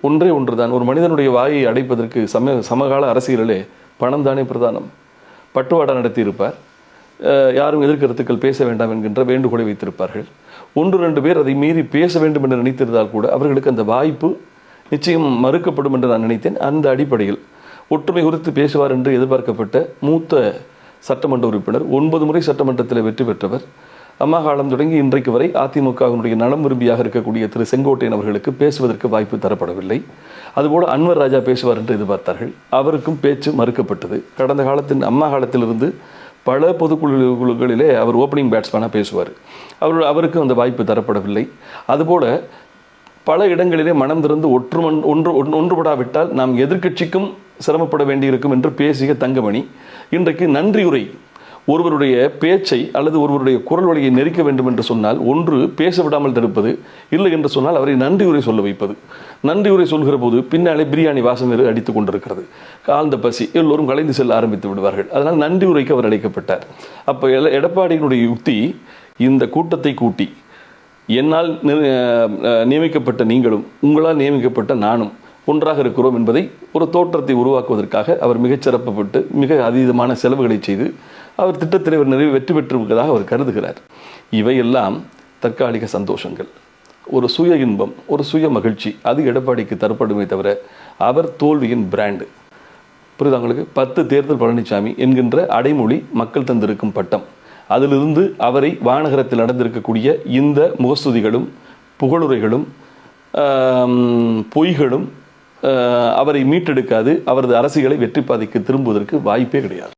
ஒன்றே ஒன்றுதான். ஒரு மனிதனுடைய வாயை அடைப்பதற்கு சமகால அரசியலிலே பணம் தானே பிரதானம். பட்டுவாடா நடத்தியிருப்பார், யாரும் எதிர்கருத்துக்கள் பேச வேண்டாம் என்கின்ற வேண்டுகோளை வைத்திருப்பார்கள். 1-2 பேர் அதை மீறி பேச வேண்டும் என்று நினைத்திருந்தால் கூட அவர்களுக்கு அந்த வாய்ப்பு நிச்சயம் மறுக்கப்படும் என்று நான் நினைத்தேன். அந்த அடிப்படையில் ஒற்றுமை குறித்து பேசுவார் என்று எதிர்பார்க்கப்பட்ட மூத்த சட்டமன்ற உறுப்பினர், 9 முறை சட்டமன்றத்தில் வெற்றி பெற்றவர், அம்மா காலம் தொடங்கி இன்றைக்கு வரை அதிமுகவினுடைய நலம் விரும்பியாக இருக்கக்கூடிய திரு செங்கோட்டையன் அவர்களுக்கு பேசுவதற்கு வாய்ப்பு தரப்படவில்லை. அதுபோல அன்வர் ராஜா பேசுவார் என்று எதிர்பார்த்தார்கள், அவருக்கும் பேச்சு மறுக்கப்பட்டது. கடந்த காலத்தின் அம்மா காலத்திலிருந்து பல பொதுக்குழுக்களிலே அவர் ஓப்பனிங் பேட்ஸ்மேனாக பேசுவார், அவருக்கும் அந்த வாய்ப்பு தரப்படவில்லை. அதுபோல பல இடங்களிலே மனம் திறந்து ஒன்றுபடாவிட்டால் நாம் எதிர்க்கட்சிக்கும் சிரமப்பட வேண்டியிருக்கும் என்று பேசிய தங்கமணி இன்றைக்கு நன்றியுரை, ஒருவருடைய பேச்சை அல்லது ஒருவருடைய குரல் வழியை நெரிக்க வேண்டும் என்று சொன்னால் ஒன்று பேச விடாமல் தடுப்பது, இல்லை என்று சொன்னால் அவரை நன்றியுரை சொல்ல வைப்பது. நன்றியுரை சொல்கிற போது பின்னாலே பிரியாணி வாசம் வேறு அடித்துக் கொண்டிருக்கிறது, ஆழ்ந்த பசி, எல்லோரும் கலைந்து செல்ல ஆரம்பித்து விடுவார்கள். அதனால் நன்றியுரைக்கு அவர் அழைக்கப்பட்டார். அப்போ எடப்பாடியினுடைய யுக்தி, இந்த கூட்டத்தை கூட்டி என்னால் நியமிக்கப்பட்ட நீங்களும் உங்களால் நியமிக்கப்பட்ட நானும் ஒன்றாக இருக்கிறோம் என்பதை ஒரு தோற்றத்தை உருவாக்குவதற்காக அவர் மிகச்சிறப்பப்பட்டு மிக அதீதமான செலவுகளை செய்து அவர் திட்டத்தில் வெற்றி பெற்றிருப்பதாக அவர் கருதுகிறார். இவையெல்லாம் தற்காலிக சந்தோஷங்கள், ஒரு சுய இன்பம், ஒரு சுய மகிழ்ச்சி, அது எடப்பாடிக்கு தரப்படுமே தவிர அவர் தோல்வியின் பிராண்டு. புரியுதாங்களுக்கு? 10 தேர்தல் பழனிசாமி என்கின்ற அடைமொழி மக்கள் தந்திருக்கும் பட்டம். அதிலிருந்து அவரை வானகரத்தில் நடந்திருக்கக்கூடிய இந்த முகஸ்துதிகளும் புகழுரைகளும் பொய்களும் அவரை மீட்டெடுக்காது, அவரது அரசியலை வெற்றி பாதைக்கு திரும்புவதற்கு வாய்ப்பே கிடையாது.